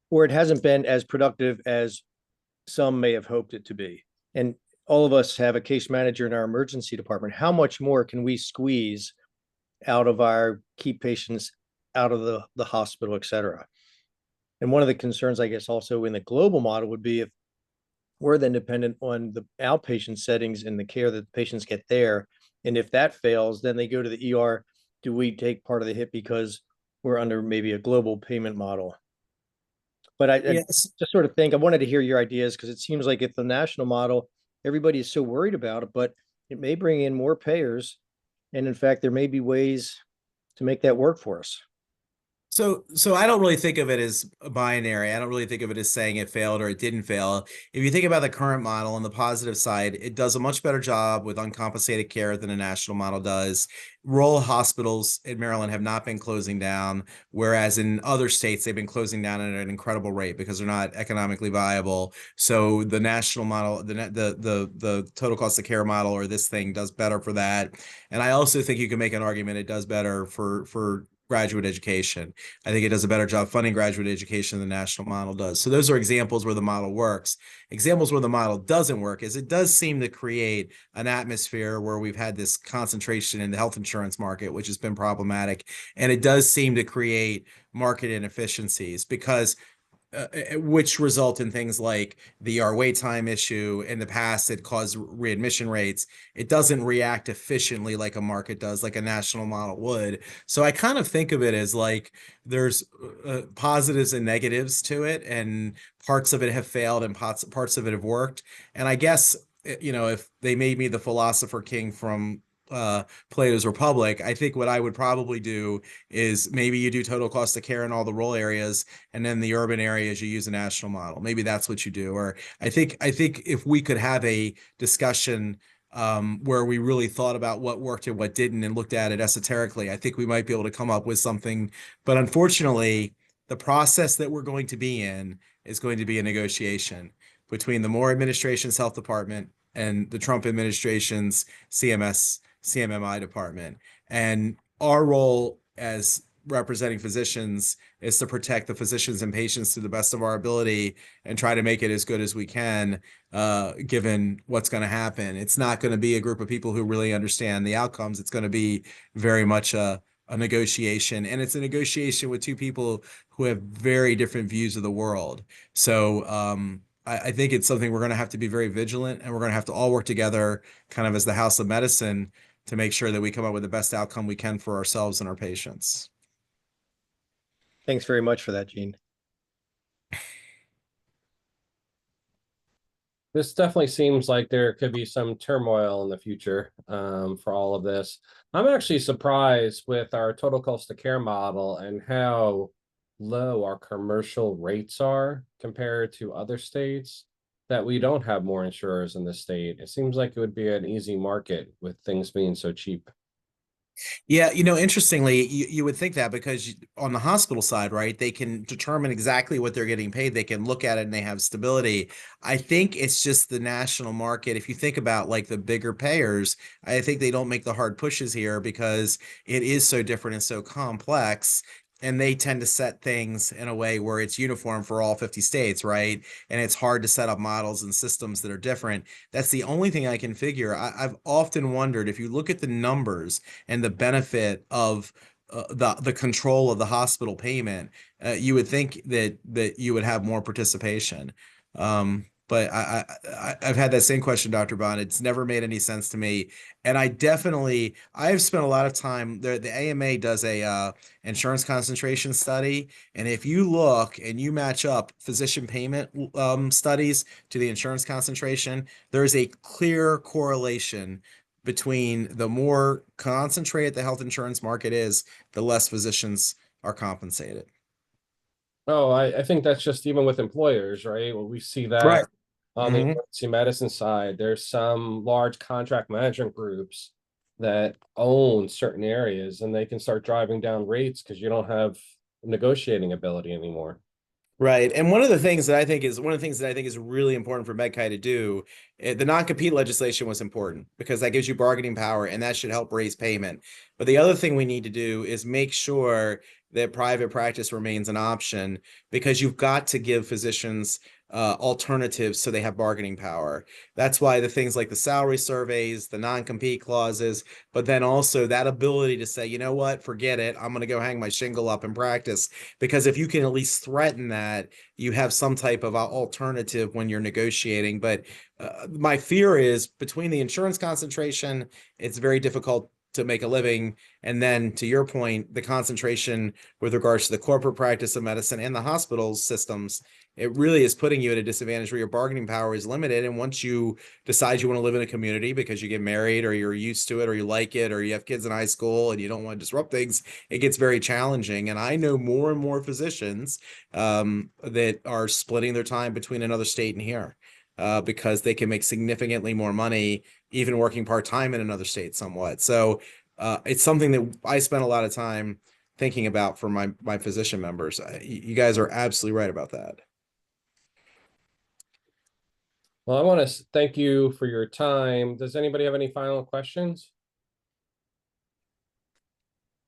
Speaker 5: or it hasn't been as productive as some may have hoped it to be. And all of us have a case manager in our emergency department. How much more can we squeeze out of our keep patients out of the hospital, et cetera? And one of the concerns, I guess, also in the global model would be if we're then dependent on the outpatient settings and the care that the patients get there. And if that fails, then they go to the ER. Do we take part of the hit because we're under maybe a global payment model? But I just sort of think, I wanted to hear your ideas, because it seems like if the national model, everybody is so worried about it, but it may bring in more payers. And in fact, there may be ways to make that work for us.
Speaker 2: So I don't really think of it as a binary. I don't really think of it as saying it failed or it didn't fail. If you think about the current model on the positive side, it does a much better job with uncompensated care than a national model does. Rural hospitals in Maryland have not been closing down, whereas in other states, they've been closing down at an incredible rate because they're not economically viable. So the national model, the total cost of care model, or this thing, does better for that. And I also think you can make an argument it does better for graduate education. I think it does a better job funding graduate education than the national model does. So those are examples where the model works. Examples where the model doesn't work is it does seem to create an atmosphere where we've had this concentration in the health insurance market, which has been problematic. And it does seem to create market inefficiencies because which result in things like the ER wait time issue. In the past, it caused readmission rates. It doesn't react efficiently like a market does, like a national model would. So I kind of think of it as like there's positives and negatives to it, and parts of it have failed and parts of it have worked. And I guess, if they made me the philosopher king from Plato's Republic, I think what I would probably do is maybe you do total cost of care in all the rural areas, and then the urban areas you use a national model. Maybe that's what you do. Or I think if we could have a discussion where we really thought about what worked and what didn't and looked at it esoterically, I think we might be able to come up with something. But unfortunately, the process that we're going to be in is going to be a negotiation between the Moore administration's health department and the Trump administration's CMMI department. And our role as representing physicians is to protect the physicians and patients to the best of our ability and try to make it as good as we can, given what's going to happen. It's not going to be a group of people who really understand the outcomes. It's going to be very much a negotiation, and it's a negotiation with two people who have very different views of the world. So I think it's something we're going to have to be very vigilant, and we're going to have to all work together kind of as the house of medicine to make sure that we come up with the best outcome we can for ourselves and our patients.
Speaker 5: Thanks very much for that, Gene.
Speaker 4: This definitely seems like there could be some turmoil in the future for all of this. I'm actually surprised with our total cost of care model and how low our commercial rates are compared to other states, that we don't have more insurers in the state. It seems like it would be an easy market with things being so cheap.
Speaker 2: Yeah, interestingly, you would think that because on the hospital side, right, they can determine exactly what they're getting paid. They can look at it and they have stability. I think it's just the national market. If you think about like the bigger payers, I think they don't make the hard pushes here because it is so different and so complex. And they tend to set things in a way where it's uniform for all 50 states, right? And it's hard to set up models and systems that are different. That's the only thing I can figure. I've often wondered if you look at the numbers and the benefit of the control of the hospital payment, you would think that you would have more participation. But I've had that same question, Dr. Bond. It's never made any sense to me. And I've spent a lot of time there. The AMA does a insurance concentration study. And if you look and you match up physician payment studies to the insurance concentration, there is a clear correlation between the more concentrated the health insurance market is, the less physicians are compensated.
Speaker 4: Oh, I think that's just even with employers, right? Well, we see that
Speaker 2: Right.
Speaker 4: on the emergency medicine side. There's some large contract management groups that own certain areas, and they can start driving down rates because you don't have negotiating ability anymore.
Speaker 2: Right. And one of the things that I think is really important for MedChi to do, the non-compete legislation was important because that gives you bargaining power and that should help raise payment. But the other thing we need to do is make sure that private practice remains an option, because you've got to give physicians alternatives so they have bargaining power. That's why the things like the salary surveys, the non-compete clauses, but then also that ability to say, you know what, forget it, I'm going to go hang my shingle up and practice. Because if you can at least threaten that, you have some type of alternative when you're negotiating. But my fear is between the insurance concentration, it's very difficult to make a living. And then to your point, the concentration with regards to the corporate practice of medicine and the hospital systems, it really is putting you at a disadvantage where your bargaining power is limited. And once you decide you want to live in a community because you get married or you're used to it or you like it or you have kids in high school and you don't want to disrupt things, it gets very challenging. And I know more and more physicians that are splitting their time between another state and here because they can make significantly more money even working part-time in another state somewhat. So it's something that I spend a lot of time thinking about for my physician members. You guys are absolutely right about that.
Speaker 4: Well, I want to thank you for your time. Does anybody have any final questions?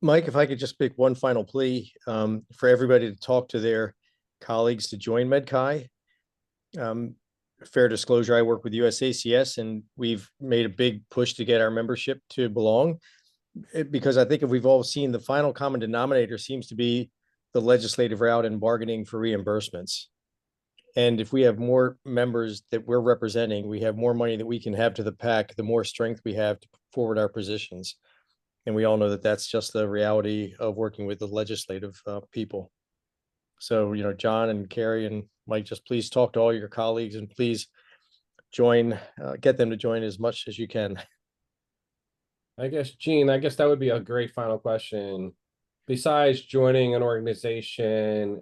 Speaker 5: Mike, if I could just make one final plea for everybody to talk to their colleagues to join MedChi. Fair disclosure, I work with USACS, and we've made a big push to get our membership to belong, because I think if we've all seen, the final common denominator seems to be the legislative route and bargaining for reimbursements. And if we have more members that we're representing, we have more money that we can have to the PAC, the more strength we have to forward our positions. And we all know that that's just the reality of working with the legislative people. So, you know, John and Carrie and Mike, just please talk to all your colleagues and please join, get them to join as much as you can.
Speaker 4: I guess, Gene, I guess that would be a great final question. Besides joining an organization,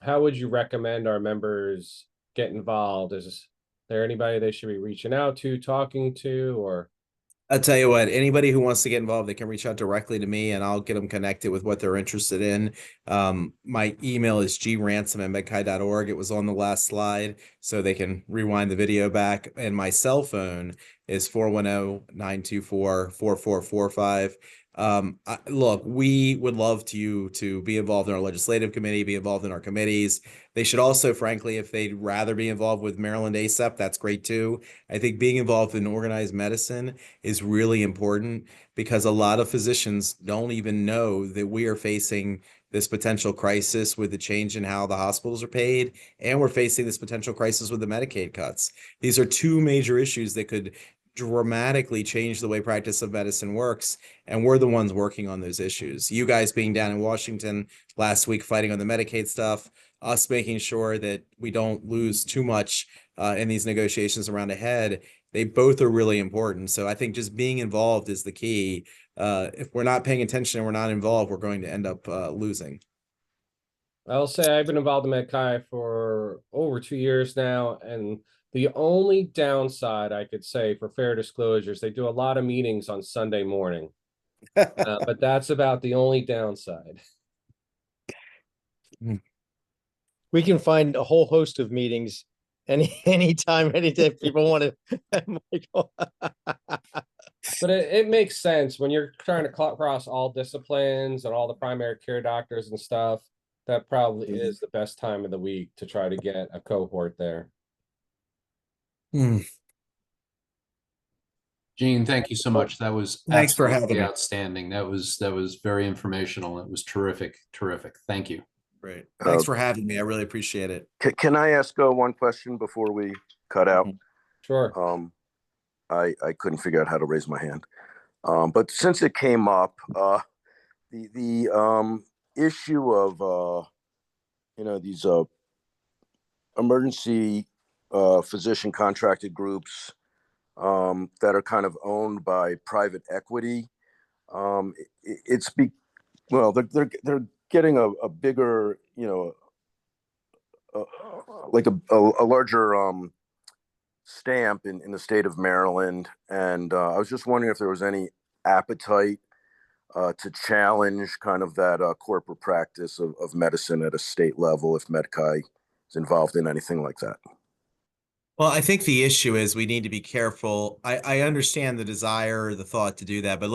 Speaker 4: how would you recommend our members get involved? Is there anybody they should be reaching out to, talking to, or?
Speaker 2: I'll tell you what, anybody who wants to get involved, they can reach out directly to me and I'll get them connected with what they're interested in. My email is gransom@medchi.org. It was on the last slide, so they can rewind the video back. And my cell phone is 410-924-4445. Look, we would love you to be involved in our legislative committee, be involved in our committees. They should also, frankly, if they'd rather be involved with Maryland ACEP, that's great too. I think being involved in organized medicine is really important, because a lot of physicians don't even know that we are facing this potential crisis with the change in how the hospitals are paid, and we're facing this potential crisis with the Medicaid cuts. These are two major issues that could dramatically change the way practice of medicine works, and we're the ones working on those issues. You guys being down in Washington last week fighting on the Medicaid stuff, us making sure that we don't lose too much in these negotiations around ahead. They both are really important. So I think just being involved is the key. If we're not paying attention and we're not involved, we're going to end up losing.
Speaker 4: I'll say I've been involved in MedChi for over 2 years now, and the only downside I could say, for fair disclosures, they do a lot of meetings on Sunday morning, but that's about the only downside.
Speaker 5: We can find a whole host of meetings anytime people want to. Michael.
Speaker 4: But it makes sense when you're trying to cross all disciplines and all the primary care doctors and stuff. That probably is the best time of the week to try to get a cohort there.
Speaker 1: Gene, thank you so much. That was
Speaker 2: Thanks for having me.
Speaker 1: outstanding. That was very informational. It was terrific. Thank you.
Speaker 2: Great. Thanks for having me. I really appreciate it.
Speaker 6: Can I ask one question before we cut out?
Speaker 4: Sure.
Speaker 6: I couldn't figure out how to raise my hand, but since it came up, the issue of these emergency physician contracted groups that are kind of owned by private equity, they're getting a bigger, like a larger stamp in the state of Maryland. And I was just wondering if there was any appetite to challenge kind of that corporate practice of medicine at a state level, if MedChi is involved in anything like that.
Speaker 2: Well, I think the issue is we need to be careful. I understand the desire, the thought to do that, but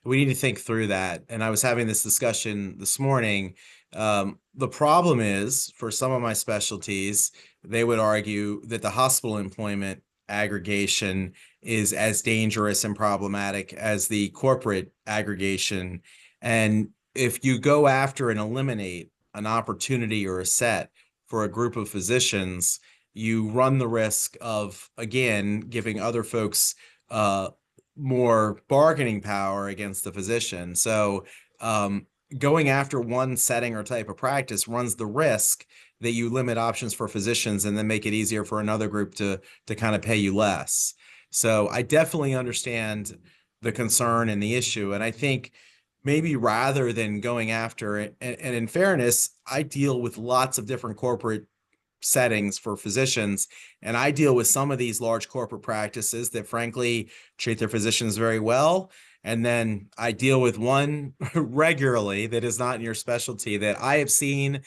Speaker 2: we need to think through that. And I was having this discussion this morning. The problem is, for some of my specialties, they would argue that the hospital employment aggregation is as dangerous and problematic as the corporate aggregation. And if you go after and eliminate an opportunity or a set for a group of physicians, you run the risk of, again, giving other folks more bargaining power against the physician. So going after one setting or type of practice runs the risk that you limit options for physicians and then make it easier for another group to kind of pay you less. So I definitely understand the concern and the issue. And I think maybe rather than going after it, and in fairness, I deal with lots of different corporate settings for physicians, and I deal with some of these large corporate practices that frankly treat their physicians very well. And then I deal with one regularly that is not in your specialty that I have seen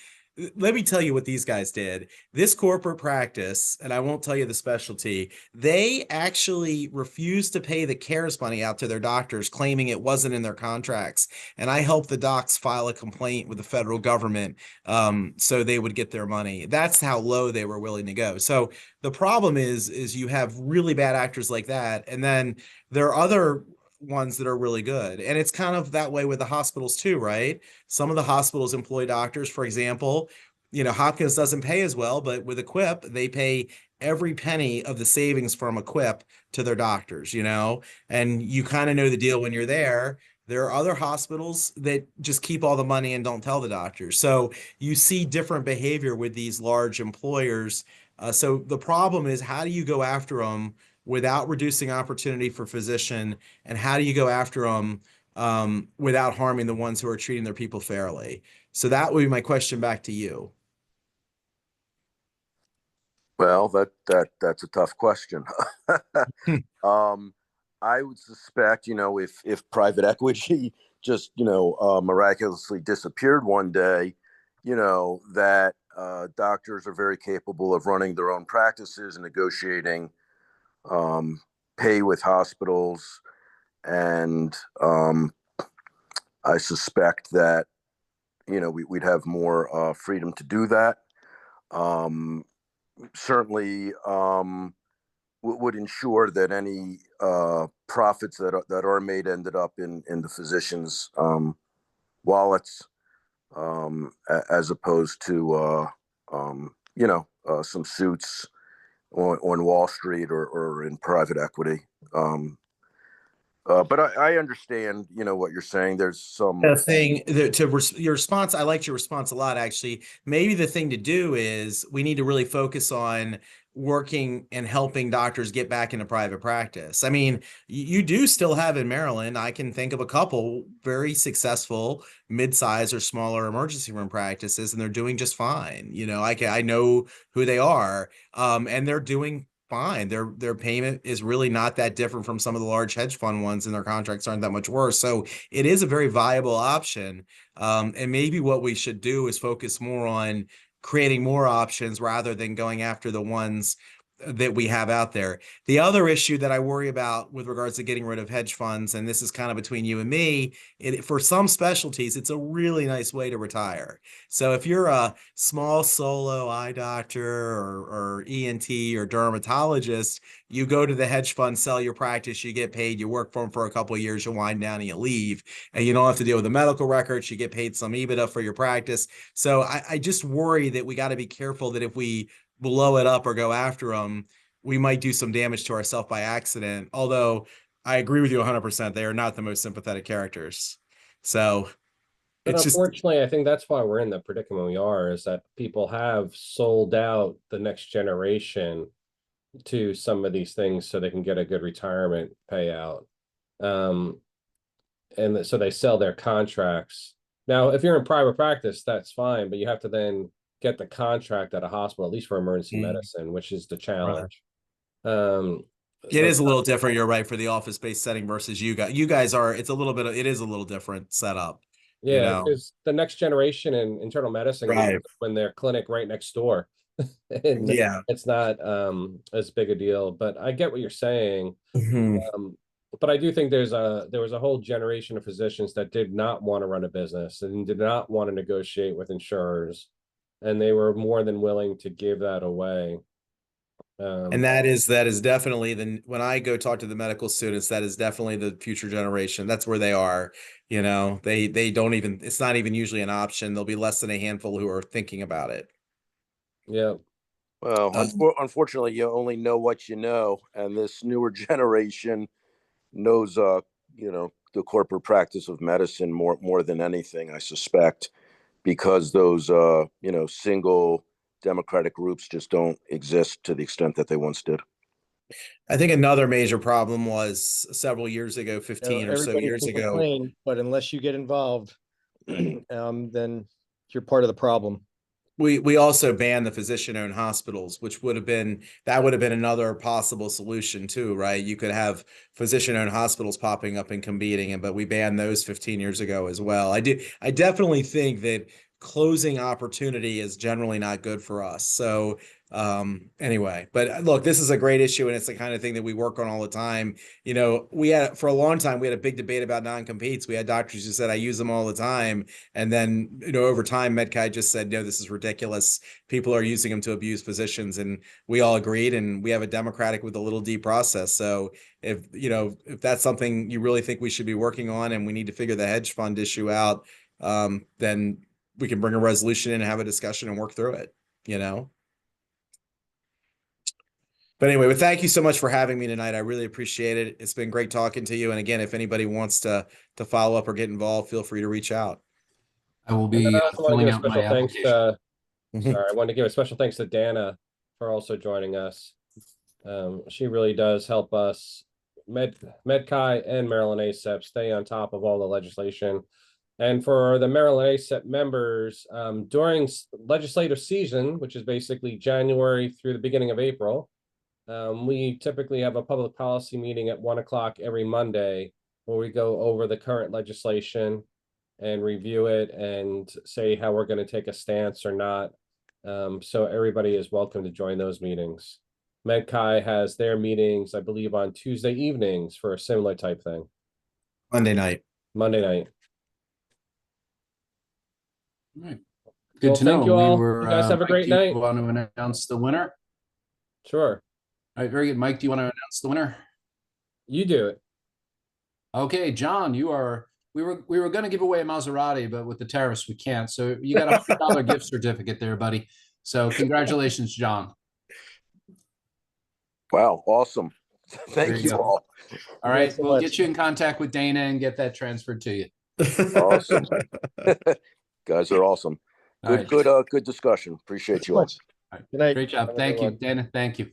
Speaker 2: let me tell you what these guys did. This corporate practice, and I won't tell you the specialty, they actually refused to pay the CARES money out to their doctors, claiming it wasn't in their contracts. And I helped the docs file a complaint with the federal government, so they would get their money. That's how low they were willing to go. So the problem is you have really bad actors like that, and then there are other ones that are really good. And it's kind of that way with the hospitals too, right? Some of the hospitals employ doctors, for example. Hopkins doesn't pay as well, but with ACEP, they pay every penny of the savings from ACEP to their doctors, and you kind of know the deal when you're there. There are other hospitals that just keep all the money and don't tell the doctors. So you see different behavior with these large employers. So the problem is, how do you go after them without reducing opportunity for physician, and how do you go after them without harming the ones who are treating their people fairly? So that would be my question back to you.
Speaker 6: Well, that's a tough question. I would suspect, if private equity just, miraculously disappeared one day, that doctors are very capable of running their own practices and negotiating pay with hospitals. And I suspect that, we'd have more freedom to do that. Certainly would ensure that any profits that are made ended up in the physicians' wallets, as opposed to some suits on Wall Street or in private equity. But I understand, what you're saying. There's some
Speaker 2: your response. I liked your response a lot, actually. Maybe the thing to do is we need to really focus on working and helping doctors get back into private practice. I mean, you do still have in Maryland, I can think of a couple very successful mid-size or smaller emergency room practices, and they're doing just fine. I know who they are, and they're doing fine. Their payment is really not that different from some of the large hedge fund ones, and their contracts aren't that much worse. So it is a very viable option. And maybe what we should do is focus more on creating more options rather than going after the ones that we have out there. The other issue that I worry about with regards to getting rid of hedge funds, and this is kind of between you and me, for some specialties, it's a really nice way to retire. So if you're a small solo eye doctor or ENT or dermatologist, you go to the hedge fund, sell your practice, you get paid, you work for them for a couple of years, you wind down and you leave, and you don't have to deal with the medical records, you get paid some EBITDA for your practice. So I just worry that we got to be careful that if we blow it up or go after them, we might do some damage to ourselves by accident. Although I agree with you 100%, they are not the most sympathetic characters. So
Speaker 4: But
Speaker 2: it's
Speaker 4: unfortunately, I think that's why we're in the predicament we are, is that people have sold out the next generation to some of these things so they can get a good retirement payout. And so they sell their contracts. Now, if you're in private practice, that's fine, but you have to then get the contract at a hospital, at least for emergency medicine, which is the challenge.
Speaker 2: It is a little different. You're right, for the office-based setting versus you guys are, it is a little different setup.
Speaker 4: Yeah, because the next generation in internal medicine,
Speaker 2: right,
Speaker 4: when their clinic right next door. And
Speaker 2: yeah,
Speaker 4: it's not as big a deal, but I get what you're saying. But I do think there was a whole generation of physicians that did not want to run a business and did not want to negotiate with insurers, and they were more than willing to give that away.
Speaker 2: And that is definitely when I go talk to the medical students, that is definitely the future generation. That's where they are. They don't even, it's not even usually an option. There'll be less than a handful who are thinking about it.
Speaker 4: Yeah.
Speaker 6: Well, unfortunately, you only know what you know, and this newer generation knows, the corporate practice of medicine more than anything, I suspect, because those, single democratic groups just don't exist to the extent that they once did.
Speaker 2: I think another major problem was several years ago, 15 or so years ago.
Speaker 5: Complain, but unless you get involved, then you're part of the problem.
Speaker 2: We also banned the physician-owned hospitals, which would have been another possible solution too, right? You could have physician-owned hospitals popping up and competing, but we banned those 15 years ago as well. I definitely think that closing opportunity is generally not good for us. So anyway, but look, this is a great issue, and it's the kind of thing that we work on all the time. You know, we had for a long time, we had a big debate about non-competes. We had doctors who said, I use them all the time. And then, you know, over time, MedChi just said, no, this is ridiculous. People are using them to abuse positions. And we all agreed, and we have a democratic with a little D process. So if, you know, if that's something you really think we should be working on, and we need to figure the hedge fund issue out, then we can bring a resolution in and have a discussion and work through it, you know? But anyway, well, thank you so much for having me tonight. I really appreciate it. It's been great talking to you. And again, if anybody wants to follow up or get involved, feel free to reach out.
Speaker 1: I will
Speaker 4: And then
Speaker 1: be
Speaker 4: I also want to
Speaker 1: filling
Speaker 4: give a
Speaker 1: out my
Speaker 4: special thanks
Speaker 1: application.
Speaker 4: to, sorry, I want to give a special thanks to Dana for also joining us. She really does help us, MedChi and Maryland ACEP, stay on top of all the legislation. And for the Maryland ACEP members, during legislative season, which is basically January through the beginning of April, we typically have a public policy meeting at 1 o'clock every Monday, where we go over the current legislation and review it and say how we're going to take a stance or not. So everybody is welcome to join those meetings. MedChi has their meetings, I believe, on Tuesday evenings for a similar type thing.
Speaker 2: Monday night.
Speaker 4: Monday night.
Speaker 1: All right. Good
Speaker 4: Well,
Speaker 1: to know.
Speaker 4: thank you all.
Speaker 1: We were,
Speaker 4: You guys have a
Speaker 1: Mike,
Speaker 4: great
Speaker 1: do you
Speaker 4: night.
Speaker 1: want to announce the winner?
Speaker 4: Sure.
Speaker 1: All right, very good. Mike, do you want to announce the winner?
Speaker 4: You do it.
Speaker 1: Okay, John, you are. We were going to give away a Maserati, but with the tariffs, we can't. So you got a $100 gift certificate there, buddy. So congratulations, John.
Speaker 6: Wow, awesome.
Speaker 1: There
Speaker 6: Thank
Speaker 1: you
Speaker 6: you
Speaker 1: go.
Speaker 6: all.
Speaker 1: All right,
Speaker 5: so
Speaker 1: we'll
Speaker 5: much.
Speaker 1: get you in contact with Dana and get that transferred to you.
Speaker 6: Awesome. Guys are awesome.
Speaker 1: All right.
Speaker 6: Good discussion. Appreciate you all.
Speaker 5: Good night.
Speaker 1: Great job.
Speaker 4: Have a
Speaker 1: Thank
Speaker 4: good
Speaker 1: you,
Speaker 4: one.
Speaker 1: Dana. Thank you.